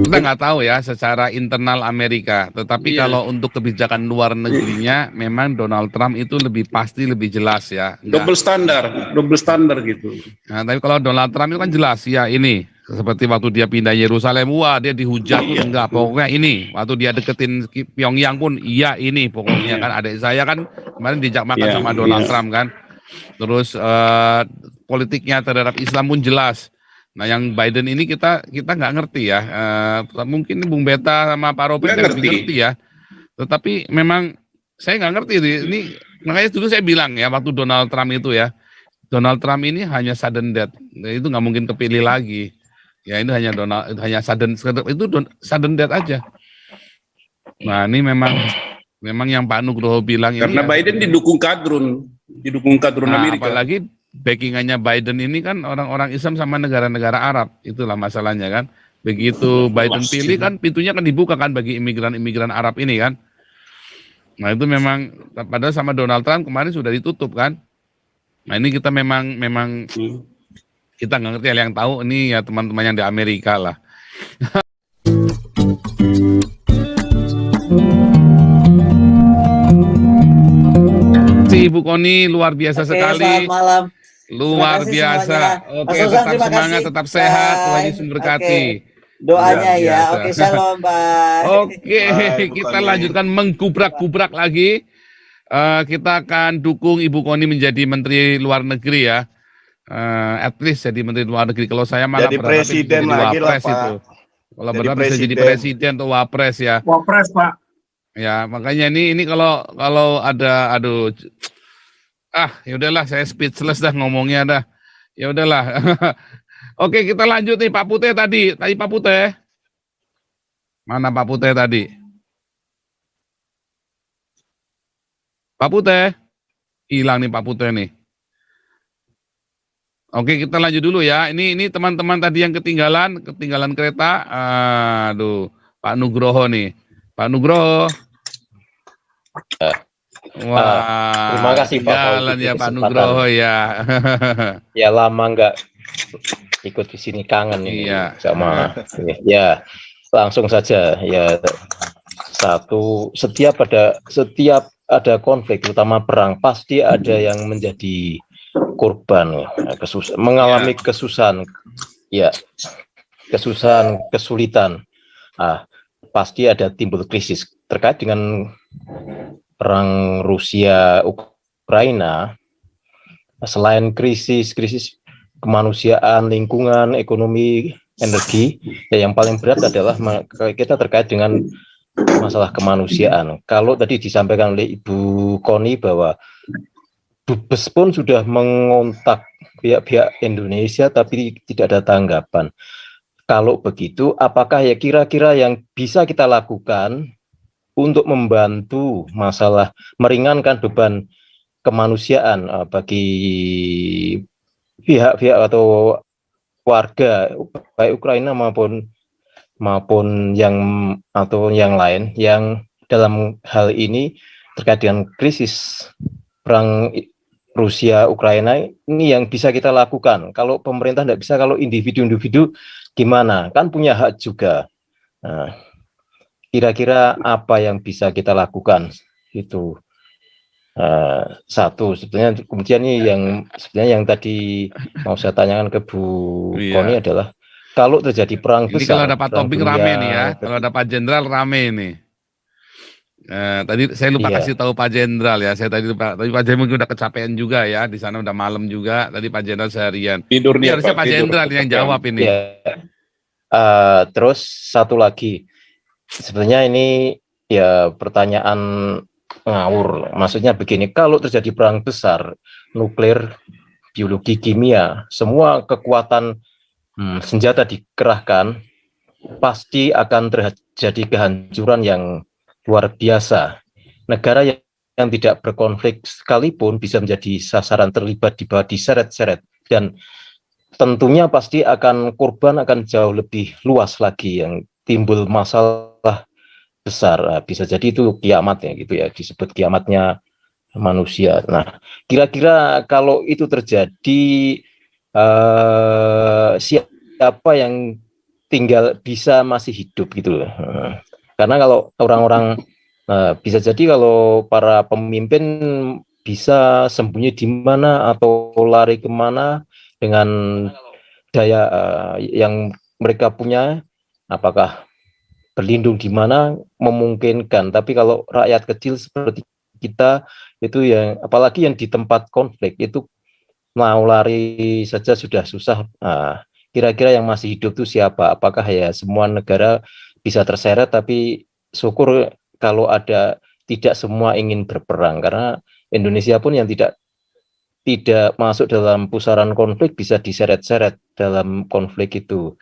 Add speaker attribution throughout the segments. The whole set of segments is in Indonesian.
Speaker 1: kita nggak tahu ya secara internal Amerika, tetapi kalau untuk kebijakan luar negerinya memang Donald Trump itu lebih pasti, lebih jelas ya.
Speaker 2: Double standar gitu.
Speaker 1: Nah, tapi kalau Donald Trump itu kan jelas ya, ini seperti waktu dia pindah Yerusalem, wah dia dihujat, enggak, pokoknya ini. Waktu dia deketin Pyongyang pun, iya ini pokoknya kan. Adik saya kan kemarin dijak makan sama Donald Trump kan. Terus politiknya terhadap Islam pun jelas. Nah, yang Biden ini kita nggak ngerti ya. Mungkin Bung Beta sama Pak Robert lebih ngerti ya. Tetapi memang saya nggak ngerti ini. Makanya dulu saya bilang ya waktu Donald Trump itu ya, Donald Trump ini hanya sudden death. Itu nggak mungkin kepilih lagi. Ya itu hanya sudden death aja. Nah, ini memang yang Pak Nugroho bilang
Speaker 2: karena
Speaker 1: ini.
Speaker 2: Biden didukung kadrun Amerika.
Speaker 1: Apalagi backingannya Biden ini kan orang-orang Islam sama negara-negara Arab, itulah masalahnya kan. Begitu Biden pilih kan pintunya kan dibuka kan bagi imigran Arab ini kan. Nah itu memang padahal sama Donald Trump kemarin sudah ditutup kan. Nah ini kita memang kita nggak ngerti, yang tahu ini ya teman-teman yang di Amerika lah. Si Ibu Koni luar biasa sekali.
Speaker 3: Selamat malam.
Speaker 1: Luar biasa.
Speaker 3: Semuanya.
Speaker 1: Oke, tetap semangat, tetap sehat, Tuhan Yesus memberkati.
Speaker 3: Doanya ya. Oke, shalom, bye.
Speaker 1: Oke, kita lanjutkan menggubrak-gubrak lagi. Kita akan dukung Ibu Koni menjadi Menteri Luar Negeri ya. At least jadi Menteri Luar Negeri. Kalau saya malah
Speaker 4: jadi presiden lagi lah, Pak.
Speaker 1: Itu. Kalau berharap bisa jadi presiden atau wapres ya.
Speaker 5: Wapres, Pak.
Speaker 1: Ya, makanya ini kalau ada ya udahlah, saya speechless dah ngomongnya dah. Ya udahlah. Oke, kita lanjut nih Pak Putih tadi. Pak Putih. Mana Pak Putih tadi? Pak Putih. Hilang nih Pak Putih nih. Oke, kita lanjut dulu ya. Ini teman-teman tadi yang ketinggalan kereta. Aduh, Pak Nugroho nih. Pak Nugroho. Wah,
Speaker 6: terima kasih Pak.
Speaker 1: Jalan ya Pak Nugroho ya.
Speaker 6: Ya lama nggak ikut di sini, kangen ini sama ini. Ya langsung saja ya. Setiap ada konflik, terutama perang, pasti ada yang menjadi korban, mengalami kesusahan, kesulitan. Pasti ada timbul krisis terkait dengan perang Rusia Ukraina. Selain krisis kemanusiaan, lingkungan, ekonomi, energi, yang paling berat adalah kita terkait dengan masalah kemanusiaan. Kalau tadi disampaikan oleh Ibu Koni bahwa Dubes pun sudah mengontak pihak-pihak Indonesia tapi tidak ada tanggapan. Kalau begitu, apakah ya kira-kira yang bisa kita lakukan untuk membantu masalah meringankan beban kemanusiaan bagi pihak-pihak atau warga baik Ukraina maupun yang lain yang dalam hal ini terkait dengan krisis perang Rusia Ukraina ini, yang bisa kita lakukan. Kalau pemerintah tidak bisa, kalau individu-individu gimana? Kan punya hak juga. Nah, kira-kira apa yang bisa kita lakukan itu satu sebetulnya. Kemudian ini yang tadi mau saya tanyakan ke Bu Koni adalah kalau terjadi perang besar.
Speaker 1: Kalau ada Pak Topik rame nih ya, kalau ada Pak Jenderal rame nih. Tadi saya lupa kasih tahu Pak Jenderal ya. Tadi Pak Jenderal mungkin udah kecapean juga ya, di sana udah malam juga. Tadi Pak Jenderal seharian.
Speaker 2: Tidurnya
Speaker 1: harusnya Pak Jenderal yang jawab ini.
Speaker 6: Terus satu lagi. Sebenarnya ini ya pertanyaan ngawur. Maksudnya begini, kalau terjadi perang besar, nuklir, biologi, kimia, semua kekuatan senjata dikerahkan, pasti akan terjadi kehancuran yang luar biasa. Negara yang tidak berkonflik sekalipun bisa menjadi sasaran, terlibat, diseret-seret, dan tentunya pasti korban akan jauh lebih luas lagi, yang timbul masalah besar. Bisa jadi itu kiamat ya, gitu ya, disebut kiamatnya manusia. Nah, kira-kira kalau itu terjadi, siapa yang tinggal bisa masih hidup gitu loh. Karena kalau orang-orang bisa jadi kalau para pemimpin bisa sembunyi di mana atau lari kemana dengan daya yang mereka punya, apakah berlindung di mana memungkinkan. Tapi kalau rakyat kecil seperti kita itu yang apalagi yang di tempat konflik itu mau lari saja sudah susah. Kira-kira yang masih hidup itu siapa? Apakah ya semua negara bisa terseret? Tapi syukur kalau ada, tidak semua ingin berperang, karena Indonesia pun yang tidak masuk dalam pusaran konflik bisa diseret-seret dalam konflik itu.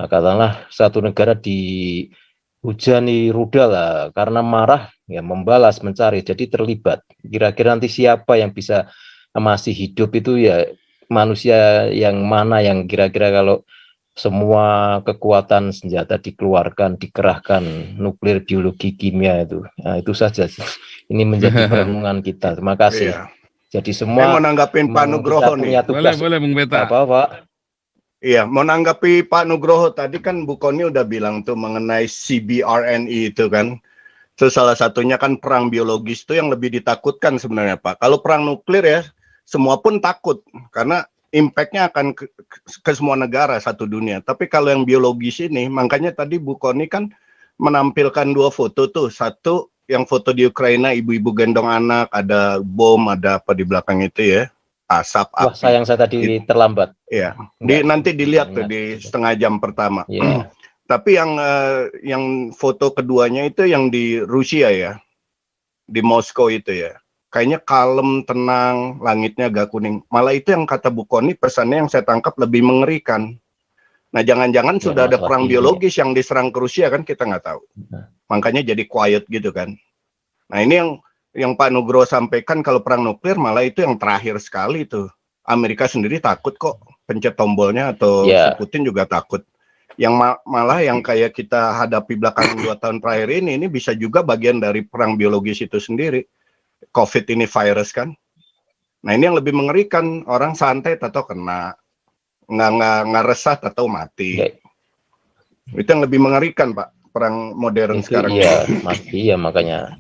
Speaker 6: Nah, katakanlah satu negara dihujani rudal lah, karena marah ya membalas, mencari, jadi terlibat. Kira-kira nanti siapa yang bisa masih hidup itu ya manusia yang mana yang kira-kira kalau semua kekuatan senjata dikeluarkan, dikerahkan, nuklir, biologi, kimia itu. Nah, itu saja. Ini menjadi perenungan kita. Terima kasih.
Speaker 4: Iya.
Speaker 6: Jadi semua
Speaker 4: mau nanggapin Pak Nugroho nih.
Speaker 1: Boleh Bung Beta.
Speaker 6: Apa, Pak?
Speaker 4: Iya, mau nanggapi Pak Nugroho tadi kan Bu Kony udah bilang tuh mengenai CBRNE itu kan. Terus salah satunya kan perang biologis itu yang lebih ditakutkan sebenarnya Pak. Kalau perang nuklir ya semua pun takut karena impact-nya akan ke semua negara satu dunia. Tapi kalau yang biologis ini, makanya tadi Bu Kony kan menampilkan 2 foto tuh. Satu yang foto di Ukraina, ibu-ibu gendong anak, ada bom, ada apa di belakang itu ya, asap,
Speaker 6: Wah,
Speaker 4: api.
Speaker 6: sayang saya tadi terlambat.
Speaker 4: Iya, nanti dilihat tuh di setengah jam pertama.
Speaker 6: Iya.
Speaker 4: Tapi yang foto keduanya itu yang di Rusia ya, di Moskow itu ya. Kayaknya kalem, tenang, langitnya agak kuning. Malah itu yang kata Bu Kony, pesannya yang saya tangkap lebih mengerikan. Nah, jangan-jangan sudah ada perang biologis yang diserang ke Rusia kan, kita nggak tahu. Makanya jadi quiet gitu kan. Nah, ini yang Pak Nugroho sampaikan kalau perang nuklir malah itu yang terakhir sekali tuh. Amerika sendiri takut kok pencet tombolnya atau si Putin juga takut. Yang malah yang kayak kita hadapi belakangan 2 tahun terakhir ini bisa juga bagian dari perang biologis itu sendiri. COVID ini virus kan. Nah, ini yang lebih mengerikan, orang santai atau kena, nggak resah atau mati. Itu yang lebih mengerikan Pak, perang modern itu sekarang.
Speaker 6: Iya, mati ya makanya.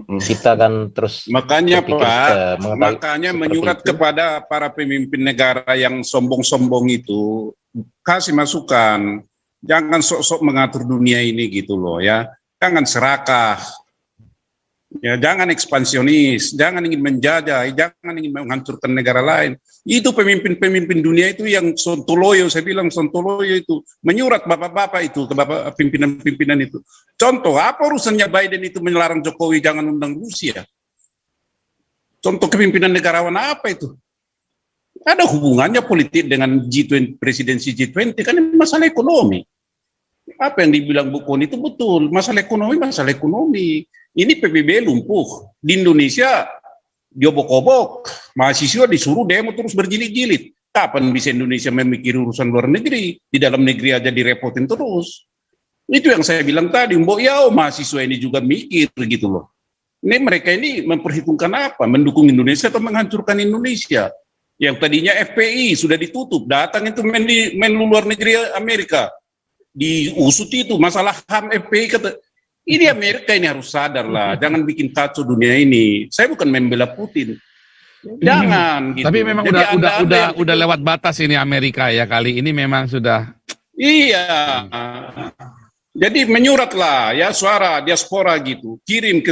Speaker 6: Kita kan terus
Speaker 2: makanya Pak, makanya menyurat kepada para pemimpin negara yang sombong-sombong itu, kasih masukan, jangan sok-sok mengatur dunia ini gitu loh ya, jangan serakah. Ya, jangan ekspansionis, jangan ingin menjajah, jangan ingin menghancurkan negara lain. Itu pemimpin-pemimpin dunia itu yang sontoloyo, saya bilang sontoloyo itu menyurat bapak-bapak itu ke bapak pimpinan-pimpinan itu. Contoh, apa urusannya Biden itu melarang Jokowi jangan undang Rusia? Contoh kepemimpinan negarawan apa itu? Ada hubungannya politik dengan G20, presidensi G20 kan masalah ekonomi. Apa yang dibilang Bu Kony itu betul, masalah ekonomi. Ini PBB lumpuh. Di Indonesia diobok-obok, mahasiswa disuruh demo terus berjilid-jilid. Kapan bisa Indonesia memikir urusan luar negeri? Di dalam negeri aja direpotin terus. Itu yang saya bilang tadi, Mbok Yao, mahasiswa ini juga mikir gitu loh. Ini mereka ini memperhitungkan apa? Mendukung Indonesia atau menghancurkan Indonesia? Yang tadinya FPI sudah ditutup, datang itu Menlu luar negeri Amerika. Diusut itu masalah HAM FPI kata. Ini Amerika ini harus sadar lah, jangan bikin kacau dunia ini. Saya bukan membela Putin, jangan. Gitu.
Speaker 1: Tapi memang udah lewat batas ini Amerika ya, kali ini memang sudah.
Speaker 2: Iya. Jadi menyuratlah ya suara diaspora gitu, kirim ke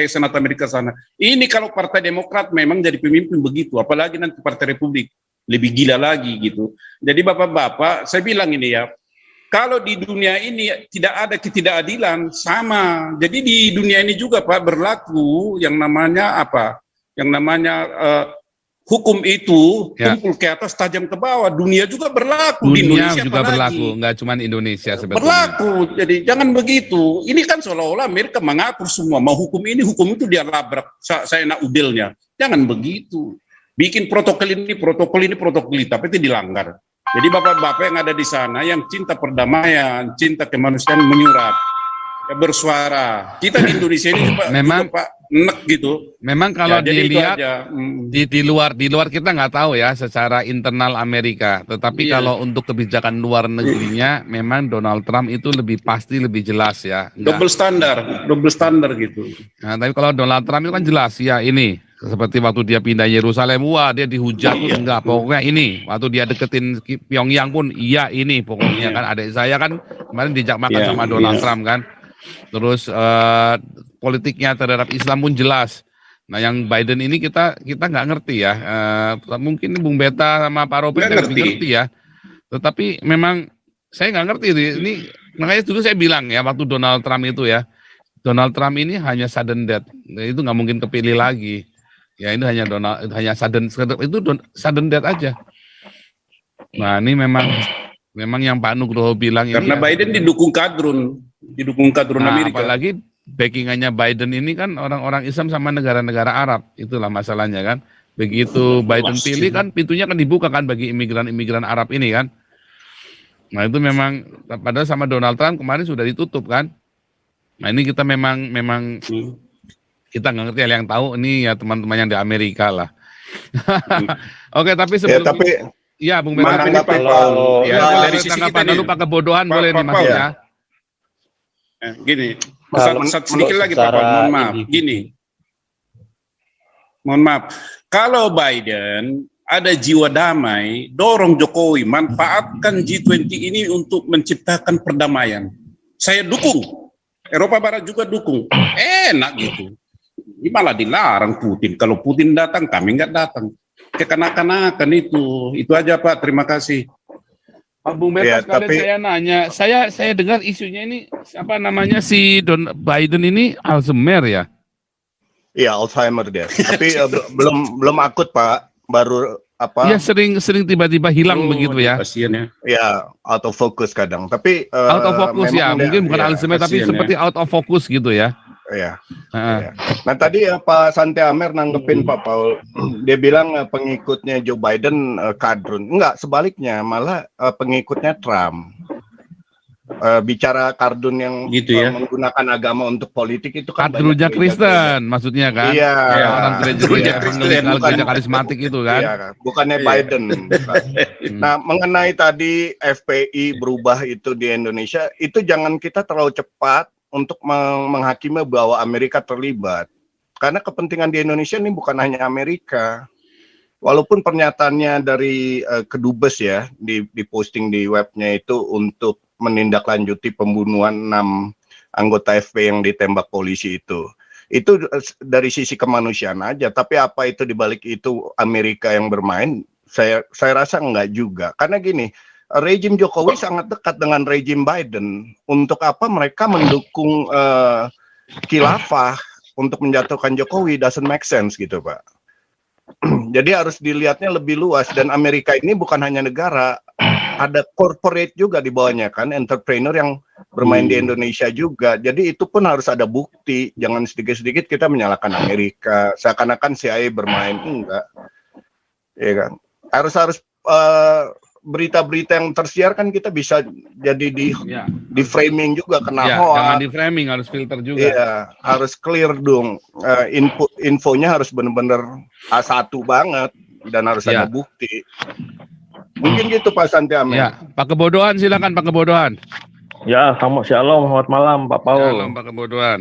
Speaker 2: Senat Amerika sana. Ini kalau Partai Demokrat memang jadi pemimpin begitu, apalagi nanti Partai Republik lebih gila lagi gitu. Jadi bapak-bapak, saya bilang ini ya. Kalau di dunia ini tidak ada ketidakadilan, sama. Jadi di dunia ini juga Pak berlaku yang namanya apa? Yang namanya hukum itu tumpul ke atas, tajam ke bawah. Dunia juga berlaku.
Speaker 1: Dunia
Speaker 2: di Indonesia
Speaker 1: juga berlaku, nggak cuma Indonesia sebetulnya.
Speaker 2: Berlaku. Jadi jangan begitu. Ini kan seolah-olah Amerika mengatur semua. Mau hukum ini, hukum itu dia labrak. Saya nak udelnya. Jangan begitu. Bikin protokol ini, tapi itu dilanggar. Jadi bapak-bapak yang ada di sana yang cinta perdamaian, cinta kemanusiaan menyurat. ya bersuara. Kita di Indonesia ini
Speaker 1: Memang-
Speaker 2: juga Pak nek gitu.
Speaker 1: Memang kalau
Speaker 2: Ya, jadi itu
Speaker 1: dilihat
Speaker 2: aja.
Speaker 1: di luar kita nggak tahu ya secara internal Amerika. Tetapi
Speaker 2: Iya.
Speaker 1: kalau untuk kebijakan luar negerinya, memang Donald Trump itu lebih pasti lebih jelas ya.
Speaker 2: Double standar gitu.
Speaker 1: Nah, tapi kalau Donald Trump itu kan jelas ya ini. Seperti waktu dia pindah Yerusalem, wah dia dihujat tuh
Speaker 2: Iya.
Speaker 1: enggak. Pokoknya ini. Waktu dia deketin Pyongyang pun iya ini pokoknya
Speaker 2: Iya.
Speaker 1: kan. Adik saya kan kemarin dijak makan
Speaker 2: Iya,
Speaker 1: sama Donald
Speaker 2: iya.
Speaker 1: Trump kan. Terus politiknya terhadap Islam pun jelas. Nah yang Biden ini kita nggak ngerti ya. Mungkin Bung Beta sama Pak Robert
Speaker 2: Nggak
Speaker 1: lebih ngerti ya. Tetapi memang saya nggak ngerti ini. Makanya dulu saya bilang ya waktu Donald Trump itu ya. Donald Trump ini hanya sudden death. Itu nggak mungkin kepilih lagi. Ya ini hanya sudden death aja. Nah ini memang yang Pak Nugroho bilang
Speaker 2: Karena
Speaker 1: ini
Speaker 2: Biden didukung kadrun Amerika.
Speaker 1: apalagi backingannya Biden ini kan orang-orang Islam sama negara-negara Arab, itulah masalahnya kan. Begitu Biden
Speaker 2: Pasti.
Speaker 1: pilih kan pintunya kan dibuka kan bagi imigran-imigran Arab ini kan. Nah itu memang padahal sama Donald Trump kemarin sudah ditutup kan. Nah ini kita memang kita nggak ngerti yang tahu ini ya teman-teman yang di Amerika lah. Oke tapi sebelum ya Bung Beta
Speaker 2: Menanggapi
Speaker 6: kalau-
Speaker 2: ya,
Speaker 1: boleh
Speaker 2: dari sisi
Speaker 1: tanggapan
Speaker 2: kita
Speaker 1: lalu
Speaker 2: nih.
Speaker 1: Pak kebodohan
Speaker 2: Pak-
Speaker 1: boleh nih
Speaker 2: Pak
Speaker 1: Mas
Speaker 2: Paul.
Speaker 1: ya.
Speaker 2: Gini,
Speaker 6: Kalau
Speaker 2: sedikit lagi Pak
Speaker 6: secara
Speaker 2: Paul, mohon maaf.
Speaker 6: individu.
Speaker 2: Gini, mohon maaf. Kalau Biden ada jiwa damai, dorong Jokowi, manfaatkan G20 ini untuk menciptakan perdamaian. Saya dukung. Eropa Barat juga dukung. Enak gitu. Ini malah dilarang Putin. Kalau Putin datang, kami nggak datang. Kekanak-kanakan itu aja Pak. Terima kasih.
Speaker 1: Pak Bung Beta
Speaker 4: Ya,
Speaker 1: sekalian
Speaker 4: tapi-
Speaker 1: saya nanya, saya dengar isunya ini apa namanya si Biden ini Alzheimer ya?
Speaker 4: Iya, Alzheimer dia. Tapi belum akut, Pak. Baru apa?
Speaker 1: Iya sering tiba-tiba hilang begitu ya.
Speaker 2: Kasihan ya.
Speaker 4: Ya, out of focus kadang. Tapi
Speaker 1: Out of focus ya,
Speaker 4: memang dia-
Speaker 1: mungkin bukan
Speaker 4: ya,
Speaker 1: Alzheimer tapi
Speaker 2: kasihan
Speaker 1: seperti out of focus gitu ya.
Speaker 4: ya.
Speaker 1: Heeh.
Speaker 4: Nah tadi ya Pak Santi Amer nanggepin Pak Paul, dia bilang pengikutnya Joe Biden kadrun. Enggak, sebaliknya malah pengikutnya Trump. Bicara kardun yang
Speaker 2: Gitu ya.
Speaker 4: menggunakan agama untuk politik itu kan
Speaker 1: Kadrunya
Speaker 4: banyak
Speaker 1: Kristen maksudnya kan.
Speaker 4: Iya.
Speaker 1: Ya, orang gereja
Speaker 2: Kristen,
Speaker 1: Evangelikal,
Speaker 2: bukan.
Speaker 1: gereja karismatik itu kan.
Speaker 4: Iya, bukannya
Speaker 2: Iya.
Speaker 4: Biden. Bukan. Nah, mengenai tadi FPI berubah itu di Indonesia, itu jangan kita terlalu cepat untuk menghakimi bahwa Amerika terlibat. Karena kepentingan di Indonesia ini bukan hanya Amerika. Walaupun pernyataannya dari Kedubes ya, di posting di webnya itu untuk menindaklanjuti pembunuhan 6 anggota FPI yang ditembak polisi itu. Itu dari sisi kemanusiaan aja, tapi apa itu dibalik itu Amerika yang bermain? Saya rasa enggak juga. Karena gini, rejim Jokowi sangat dekat dengan rejim Biden. Untuk apa mereka mendukung khilafah untuk menjatuhkan Jokowi? Doesn't make sense gitu, Pak. Jadi harus dilihatnya lebih luas, dan Amerika ini bukan hanya negara, ada corporate juga di bawahnya kan, entrepreneur yang bermain di Indonesia juga. Jadi itu pun harus ada bukti. Jangan sedikit-sedikit kita menyalahkan Amerika, seakan-akan CIA bermain, enggak. Ya kan? Harus berita-berita yang tersiar kan kita bisa jadi
Speaker 1: Ya.
Speaker 4: di framing juga kena
Speaker 1: Ya,
Speaker 4: hoax.
Speaker 1: jangan di framing, harus filter juga.
Speaker 4: Iya, harus clear dong. Infonya harus benar-benar A1 banget dan harus
Speaker 1: Iya.
Speaker 4: ada bukti. Mungkin gitu Pak Santi Amer.
Speaker 1: Ya, Pak Kebodohan silakan Pak Kebodohan.
Speaker 5: Ya, shalom, selamat malam Pak Paul.
Speaker 1: Shalom Pak Kebodohan.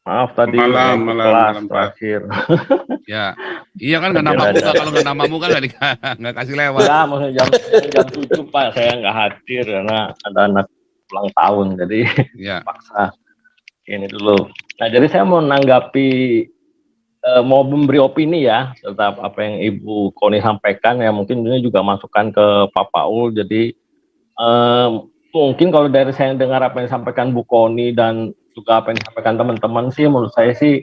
Speaker 5: Maaf tadi
Speaker 2: Malam,
Speaker 5: ikut
Speaker 2: malam,
Speaker 5: kelas
Speaker 2: malam, Pak.
Speaker 5: terakhir.
Speaker 1: Ya, iya kan nggak namamu Kak. Kalau nggak namamu kan nggak kasih lewat.
Speaker 5: Ya, maksudnya jam 7 Pak, saya nggak hadir karena ada anak ulang tahun, jadi
Speaker 1: Ya,
Speaker 5: paksa ini dulu. Nah, jadi saya mau menanggapi, mau memberi opini ya, tetap apa yang Ibu Koni sampaikan ya, mungkin ini juga masukan ke Pak Paul. Jadi mungkin kalau dari saya dengar apa yang disampaikan Bu Koni dan juga apa yang disampaikan teman-teman sih, menurut saya sih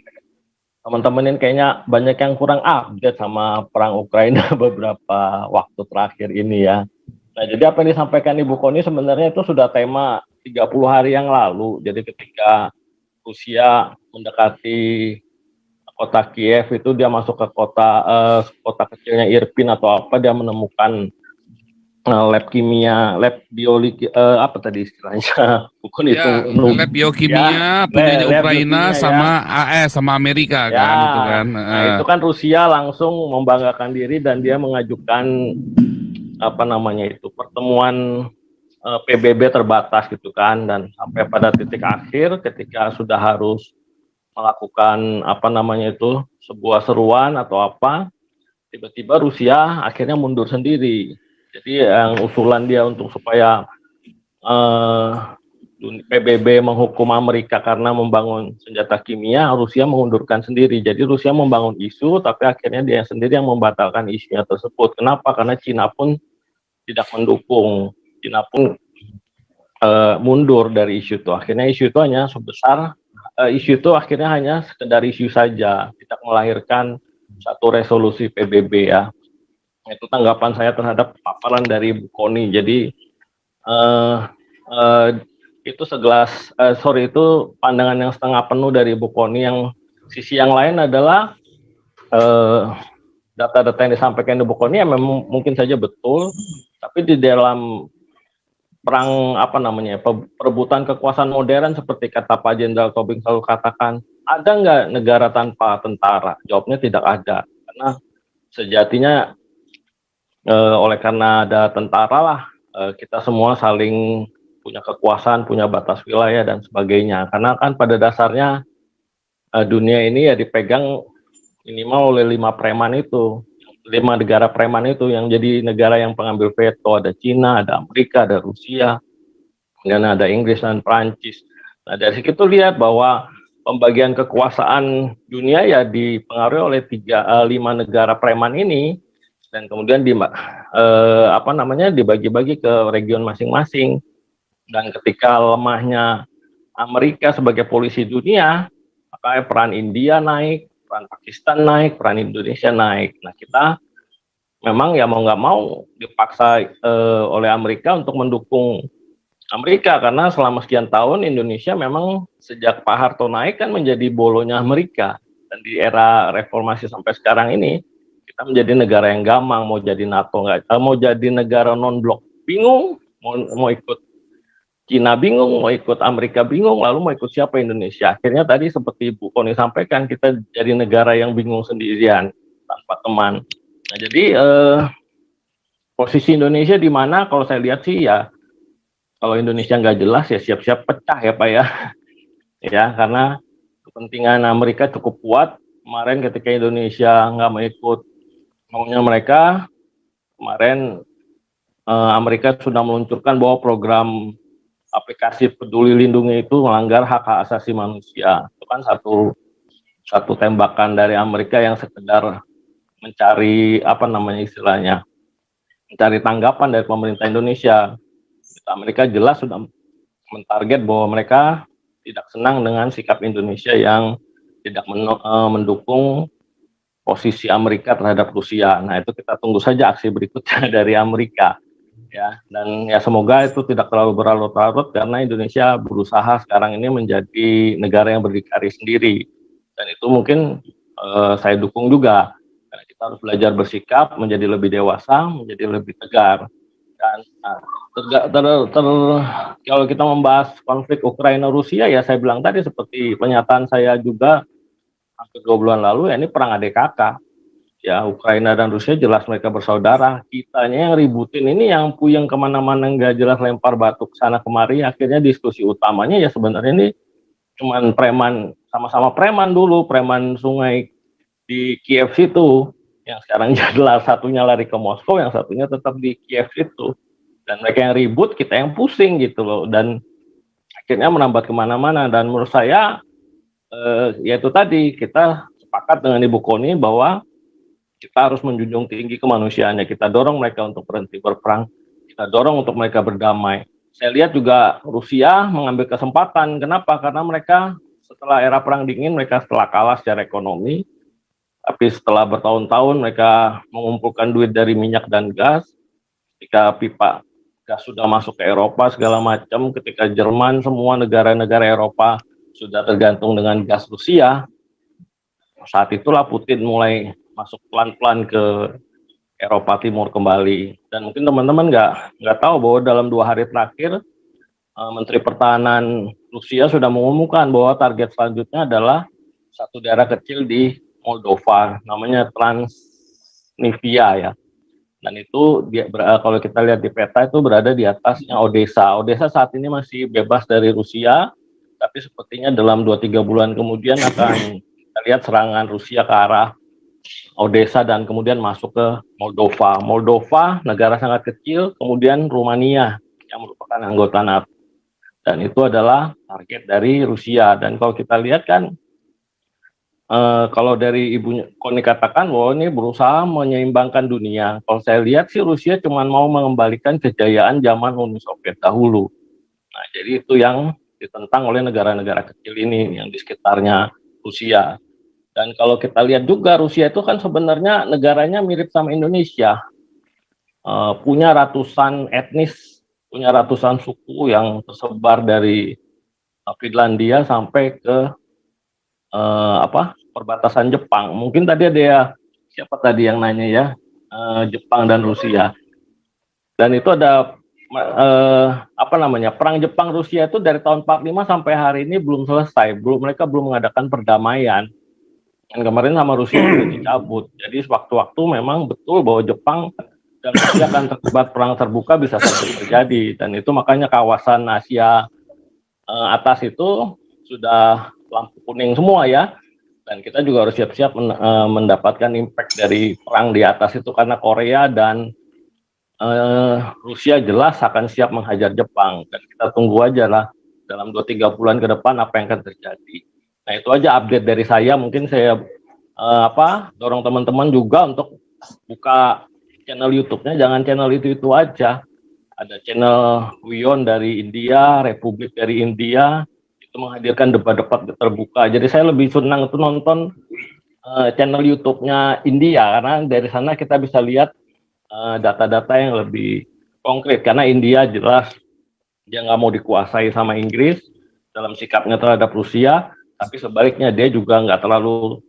Speaker 5: teman-teman ini kayaknya banyak yang kurang update sama perang Ukraina beberapa waktu terakhir ini ya. Nah, jadi apa yang disampaikan Ibu Koni sebenarnya itu sudah tema 30 hari yang lalu. Jadi ketika Rusia mendekati kota Kiev itu, dia masuk ke kota kecilnya Irpin atau apa, dia menemukan lab kimia, lab biologi, apa tadi istilahnya? Bukan itu.
Speaker 1: Ya, lab biokimia punyanya
Speaker 5: lab
Speaker 1: Ukraina
Speaker 5: biokimia,
Speaker 1: sama AS sama Amerika
Speaker 5: ya.
Speaker 1: kan itu kan.
Speaker 5: Nah, itu kan Rusia langsung membanggakan diri dan dia mengajukan apa namanya itu pertemuan PBB terbatas gitu kan, dan sampai pada titik akhir ketika sudah harus melakukan apa namanya itu sebuah seruan atau apa, tiba-tiba Rusia akhirnya mundur sendiri. Jadi yang usulan dia untuk supaya PBB menghukum Amerika karena membangun senjata kimia, Rusia mengundurkan sendiri. Jadi Rusia membangun isu, tapi akhirnya dia sendiri yang membatalkan isunya tersebut. Kenapa? Karena Cina pun tidak mendukung. Cina pun mundur dari isu itu. Akhirnya isu itu hanya sebesar isu itu akhirnya hanya sekedar isu saja, tidak melahirkan satu resolusi PBB ya. Itu tanggapan saya terhadap paparan dari Bu Kony. Jadi itu itu pandangan yang setengah penuh dari Bu Kony. Yang sisi yang lain adalah data-data yang disampaikan di Bu Kony ya memang mungkin saja betul, tapi di dalam perang apa namanya perebutan kekuasaan modern seperti kata Pak Jenderal Tobing selalu katakan, ada nggak negara tanpa tentara? Jawabnya tidak ada, karena sejatinya oleh karena ada tentara lah kita semua saling punya kekuasaan, punya batas wilayah dan sebagainya. Karena kan pada dasarnya dunia ini ya dipegang minimal oleh 5 preman itu. 5 negara preman itu yang jadi negara yang pengambil veto. Ada Cina, ada Amerika, ada Rusia, dan ada Inggris dan Prancis. Nah dari situ lihat bahwa pembagian kekuasaan dunia ya dipengaruhi oleh 5 negara preman ini, dan kemudian dibagi-bagi ke region masing-masing. Dan ketika lemahnya Amerika sebagai polisi dunia, maka peran India naik, peran Pakistan naik, peran Indonesia naik. Nah kita memang ya mau nggak mau dipaksa oleh Amerika untuk mendukung Amerika, karena selama sekian tahun Indonesia memang sejak Pak Harto naik kan menjadi bolonya Amerika, dan di era reformasi sampai sekarang ini kita menjadi negara yang gamang, mau jadi NATO mau jadi negara non blok bingung, mau ikut Cina bingung, mau ikut Amerika bingung, lalu mau ikut siapa Indonesia? Akhirnya tadi seperti Bu Kony sampaikan, kita jadi negara yang bingung sendirian tanpa teman. Nah jadi posisi Indonesia di mana? Kalau saya lihat sih ya, kalau Indonesia nggak jelas ya siap-siap pecah ya Pak ya. Ya karena kepentingan Amerika cukup kuat. Kemarin ketika Indonesia nggak mau ikut maunya mereka, kemarin Amerika sudah meluncurkan bahwa program aplikasi Peduli Lindungi itu melanggar hak asasi manusia. Itu kan satu tembakan dari Amerika yang sekedar mencari apa namanya istilahnya, mencari tanggapan dari pemerintah Indonesia. Amerika jelas sudah mentarget bahwa mereka tidak senang dengan sikap Indonesia yang tidak mendukung posisi Amerika terhadap Rusia. Nah itu kita tunggu saja aksi berikutnya dari Amerika. Ya, dan ya semoga itu tidak terlalu berlarut-larut, karena Indonesia berusaha sekarang ini menjadi negara yang berdikari sendiri, dan itu mungkin saya dukung juga, karena kita harus belajar bersikap menjadi lebih dewasa, menjadi lebih tegar. Dan kalau kita membahas konflik Ukraina Rusia ya saya bilang tadi seperti pernyataan saya juga hampir 2 bulan lalu, ya ini perang adik kakak. Ya Ukraina dan Rusia jelas mereka bersaudara. Kitanya yang ributin ini, yang puyeng kemana-mana nggak jelas, lempar batu ke sana kemari. Akhirnya diskusi utamanya ya sebenarnya ini cuman preman, sama-sama preman dulu, preman sungai di Kiev situ. Yang sekarang jelas satunya lari ke Moskow, yang satunya tetap di Kiev situ. Dan mereka yang ribut, kita yang pusing gitu loh. Dan akhirnya merambat kemana-mana. Dan menurut saya ya itu tadi, kita sepakat dengan Ibu Kony bahwa kita harus menjunjung tinggi kemanusiaannya. Kita dorong mereka untuk berhenti berperang. Kita dorong untuk mereka berdamai. Saya lihat juga Rusia mengambil kesempatan. Kenapa? Karena mereka setelah era perang dingin, mereka setelah kalah secara ekonomi, tapi setelah bertahun-tahun mereka mengumpulkan duit dari minyak dan gas. Ketika pipa gas sudah masuk ke Eropa segala macam, ketika Jerman, semua negara-negara Eropa sudah tergantung dengan gas Rusia, saat itulah Putin mulai masuk pelan-pelan ke Eropa Timur kembali. Dan mungkin teman-teman nggak tahu bahwa dalam 2 hari terakhir Menteri Pertahanan Rusia sudah mengumumkan bahwa target selanjutnya adalah satu daerah kecil di Moldova, namanya Transnistria ya. Dan itu kalau kita lihat di peta itu berada di atasnya Odessa. Odessa saat ini masih bebas dari Rusia, tapi sepertinya dalam 2-3 bulan kemudian akan kita lihat serangan Rusia ke arah Odessa dan kemudian masuk ke Moldova. Moldova negara sangat kecil, kemudian Rumania yang merupakan anggota NATO. Dan itu adalah target dari Rusia. Dan kalau kita lihat kan, kalau dari Ibu Koni katakan bahwa ini berusaha menyeimbangkan dunia. Kalau saya lihat sih Rusia cuma mau mengembalikan kejayaan zaman Uni Soviet dahulu. Nah, jadi itu yang ditentang oleh negara-negara kecil ini yang di sekitarnya Rusia. Dan kalau kita lihat juga Rusia itu kan sebenarnya negaranya mirip sama Indonesia. Punya ratusan etnis, punya ratusan suku yang tersebar dari Finlandia sampai ke perbatasan Jepang. Mungkin tadi ada ya, siapa tadi yang nanya ya, Jepang dan Rusia. Dan itu ada perang Jepang Rusia itu dari tahun 45 sampai hari ini belum selesai. Mereka belum mengadakan perdamaian. Dan kemarin sama Rusia sudah dicabut. Jadi sewaktu-waktu memang betul bahwa Jepang dan Rusia akan terlibat perang terbuka bisa saja terjadi. Dan itu makanya kawasan Asia atas itu sudah lampu kuning semua ya. Dan kita juga harus siap-siap mendapatkan impact dari perang di atas itu, karena Korea dan Rusia jelas akan siap menghajar Jepang. Dan kita tunggu aja lah dalam 2-3 bulan ke depan apa yang akan terjadi. Nah, itu aja update dari saya. Mungkin saya dorong teman-teman juga untuk buka channel YouTube-nya, jangan channel itu aja. Ada channel WION dari India, Republik dari India, itu menghadirkan debat-debat terbuka. Jadi saya lebih senang itu nonton channel YouTube-nya India, karena dari sana kita bisa lihat data-data yang lebih konkret. Karena India jelas dia nggak mau dikuasai sama Inggris dalam sikapnya terhadap Rusia, tapi sebaliknya dia juga nggak terlalu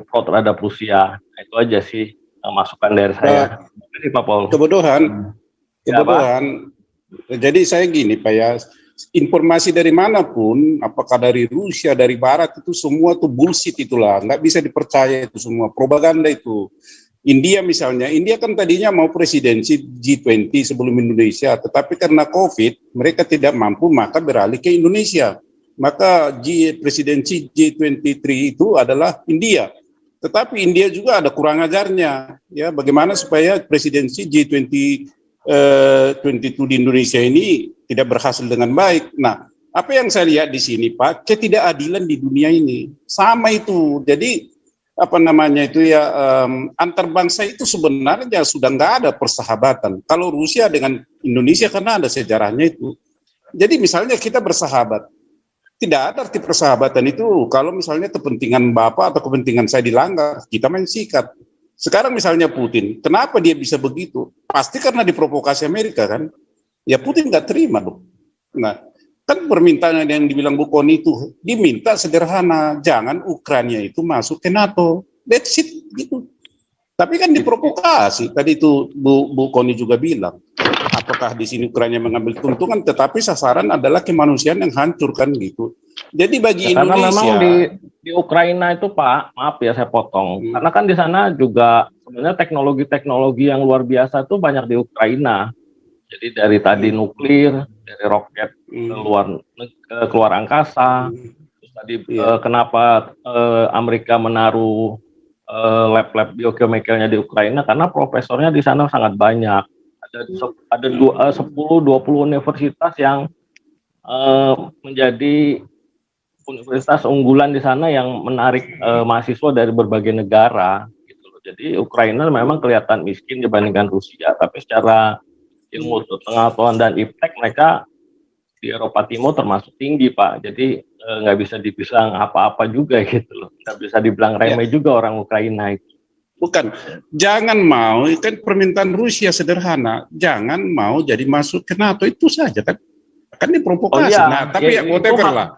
Speaker 5: pro terhadap Rusia. Nah, itu aja sih masukan dari saya. Jadi Pak Paul.
Speaker 2: Kebodohan. Jadi saya gini Pak ya, informasi dari manapun, apakah dari Rusia, dari Barat, itu semua tuh bullshit itulah, nggak bisa dipercaya itu semua, propaganda itu. India misalnya, India kan tadinya mau presidensi G20 sebelum Indonesia, tetapi karena COVID, mereka tidak mampu, maka beralih ke Indonesia. Maka presidensi G23 itu adalah India. Tetapi India juga ada kurang ajarnya, ya, bagaimana supaya presidensi G22 di Indonesia ini tidak berhasil dengan baik. Nah, apa yang saya lihat di sini Pak, ketidakadilan di dunia ini sama itu. Jadi antar bangsa itu sebenarnya sudah nggak ada persahabatan. Kalau Rusia dengan Indonesia karena ada sejarahnya itu. Jadi misalnya kita bersahabat, tidak ada arti persahabatan itu kalau misalnya kepentingan Bapak atau kepentingan saya dilanggar, kita main sikat. Sekarang misalnya Putin, kenapa dia bisa begitu? Pasti karena diprovokasi Amerika kan? Ya Putin nggak terima dong. Nah, kan permintaan yang dibilang Bu Koni itu diminta sederhana, jangan Ukraina itu masuk ke NATO. That's it gitu. Tapi kan diprovokasi. Tadi itu Bu Koni juga bilang, apakah di sini Ukraina mengambil keuntungan, tetapi sasaran adalah kemanusiaan yang hancur kan gitu. Jadi bagi
Speaker 5: ya,
Speaker 2: Indonesia,
Speaker 5: karena memang di Ukraina itu Pak, maaf ya saya potong, karena kan di sana juga sebenarnya teknologi-teknologi yang luar biasa itu banyak di Ukraina. Jadi dari tadi nuklir, dari roket keluar angkasa, terus tadi kenapa Amerika menaruh lab-lab biokimikalnya di Ukraina, karena profesornya di sana sangat banyak. Ada 10-20 universitas yang menjadi universitas unggulan di sana yang menarik mahasiswa dari berbagai negara gitu loh. Jadi Ukraina memang kelihatan miskin dibandingkan Rusia, tapi secara ilmu pengetahuan dan iptek mereka di Eropa Timur termasuk tinggi Pak. Jadi nggak bisa dibilang apa-apa juga gitu loh. Nggak bisa dibilang remeh juga orang Ukraina itu.
Speaker 2: Bukan, jangan mau, kan permintaan Rusia sederhana, jangan mau jadi masuk ke NATO, itu saja kan diprovokasi.
Speaker 5: Oh, iya.
Speaker 2: Nah, tapi ya, whatever lah.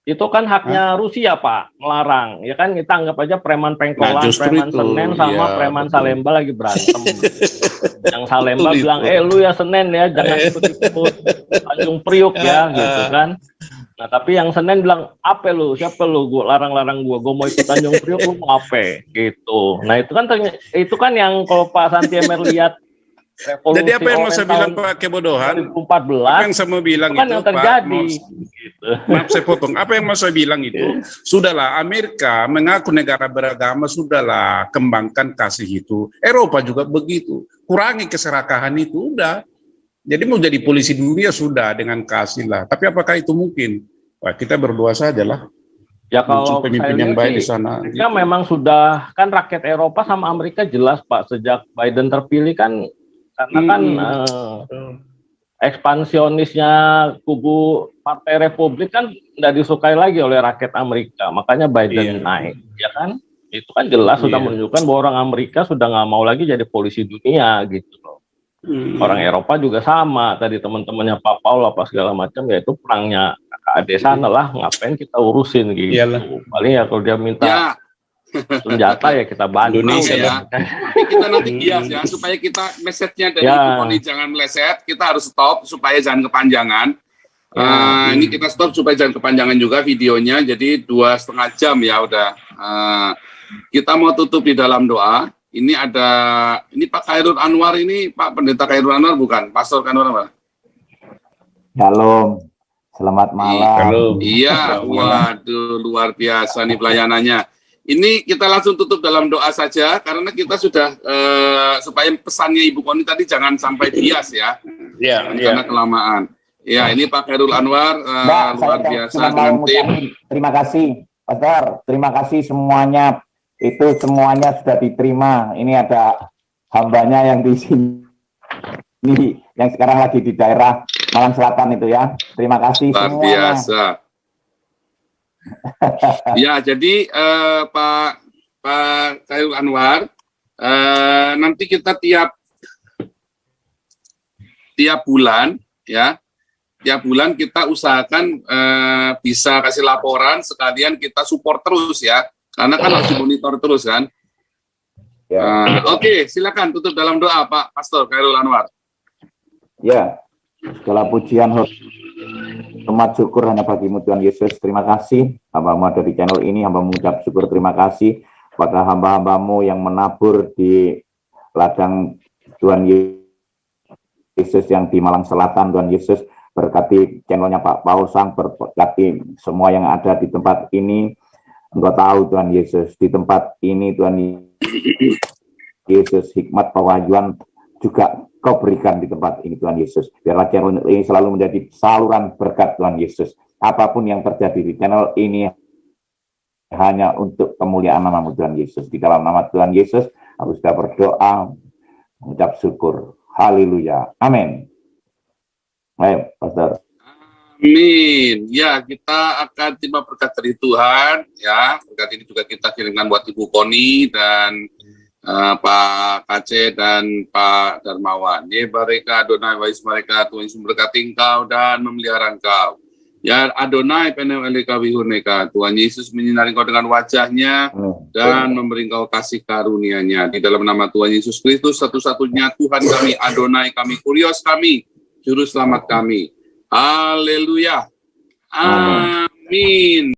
Speaker 5: Itu kan haknya Rusia, Pak, melarang. Ya kan, kita anggap aja preman Pengkolan,
Speaker 2: justru
Speaker 5: preman
Speaker 2: itu,
Speaker 5: Senen sama
Speaker 2: iya,
Speaker 5: preman
Speaker 2: betul.
Speaker 5: Salemba lagi berantem. Yang Salemba
Speaker 2: Betul
Speaker 5: bilang,
Speaker 2: itu.
Speaker 5: lu ya Senen ya, jangan ikut-ikut Tanjung Priuk ya, gitu kan. Nah, tapi yang Senen bilang, apa lu, siapa lu, gua larang-larang gua mau ikut Tanjung Priuk, lu mau apa, gitu. Nah, itu kan yang kalau Pak Santi Emer lihat revolusi
Speaker 2: Jadi apa yang mau saya bilang
Speaker 5: tahun
Speaker 2: Pak kebodohan?
Speaker 5: 2014,
Speaker 2: Apa yang saya mau bilang
Speaker 5: itu kan
Speaker 2: itu
Speaker 5: yang terjadi.
Speaker 2: Pak,
Speaker 5: Gitu.
Speaker 2: maaf saya potong. Apa yang mau saya bilang itu? Sudahlah, Amerika mengaku negara beragama, sudahlah kembangkan kasih itu. Eropa juga begitu. Kurangi keserakahan itu, udah. Jadi mau jadi polisi dunia sudah dengan kasih lah. Tapi apakah itu mungkin? Wah, kita berdoa saja lah.
Speaker 5: Ya kalau
Speaker 2: Muncul pemimpin
Speaker 5: saya
Speaker 2: yang
Speaker 5: lihat
Speaker 2: baik
Speaker 5: sih,
Speaker 2: di sana.
Speaker 5: mereka memang sudah, kan rakyat Eropa sama Amerika jelas Pak, sejak Biden terpilih kan, karena kan ekspansionisnya kubu Partai Republik kan nggak disukai lagi oleh rakyat Amerika, makanya Biden naik, ya kan? Itu kan jelas sudah menunjukkan bahwa orang Amerika sudah nggak mau lagi jadi polisi dunia gitu loh. Orang Eropa juga sama, tadi teman-temannya Pak Paul apa segala macam, yaitu perangnya kakak sana lah, ngapain kita urusin gitu. Paling ya kalau dia minta senjata ya kita bantu.
Speaker 2: Indonesia
Speaker 1: ya. Tapi kita nanti bias ya, supaya kita message-nya dari Ibu Koni jangan meleset, kita harus stop supaya jangan kepanjangan. Ini kita stop supaya jangan kepanjangan juga videonya, jadi 2,5 jam ya udah. Kita mau tutup di dalam doa. Ini Pak Khairul Anwar ini, Pak Pendeta Khairul Anwar bukan? Pastor Khairul Anwar.
Speaker 7: Shalom, selamat malam.
Speaker 1: Iya, waduh luar biasa nih pelayanannya. Ini kita langsung tutup dalam doa saja, karena kita sudah, supaya pesannya Ibu Koni tadi jangan sampai bias ya. Karena kelamaan. Ya, ini Pak Khairul Anwar, luar biasa dengan tim.
Speaker 7: Terima kasih, Pastor. Terima kasih semuanya. Itu semuanya sudah diterima. Ini ada hambanya yang di sini, yang sekarang lagi di daerah Malang Selatan itu ya. Terima kasih
Speaker 1: luar
Speaker 7: semuanya.
Speaker 1: Biasa. Ya, jadi Pak Khairul Anwar, nanti kita tiap bulan ya, tiap bulan kita usahakan bisa kasih laporan, sekalian kita support terus ya. Karena kan harus dimonitor terus kan. Oke, silakan tutup dalam doa Pak Pastor Khairul Anwar.
Speaker 7: Ya, segala pujian, hormat, syukur hanya bagimu Tuhan Yesus. Terima kasih hamba-Mu ada di channel ini. Hamba mengucap syukur terima kasih pada hamba-hamba-Mu yang menabur di ladang Tuhan Yesus yang di Malang Selatan. Tuhan Yesus berkati channelnya Pak Paul Sang, berkati semua yang ada di tempat ini. Engkau tahu Tuhan Yesus, di tempat ini Tuhan Yesus, hikmat pewahyuan juga Kau berikan di tempat ini Tuhan Yesus. Biarlah channel ini selalu menjadi saluran berkat Tuhan Yesus. Apapun yang terjadi di channel ini hanya untuk kemuliaan nama-Mu Tuhan Yesus. Di dalam nama Tuhan Yesus, aku sudah berdoa, mengucap syukur. Haleluya. Amin. Ayo, Pastor.
Speaker 1: Amin. Ya, kita akan terima berkat dari Tuhan. Ya, berkat ini juga kita kirimkan buat Ibu Koni dan Pak Kace dan Pak Darmawan. Ya, mereka Adonai wais mereka Tuhan Yesus memberkati engkau dan memelihara engkau. Ya Adonai penem elika wihuneka. Tuhan Yesus menyinari engkau dengan wajahnya dan memberi engkau kasih karunia-Nya. Di dalam nama Tuhan Yesus Kristus satu-satunya Tuhan kami, Adonai kami, Kurios kami, Juru Selamat kami. Haleluya. Amin.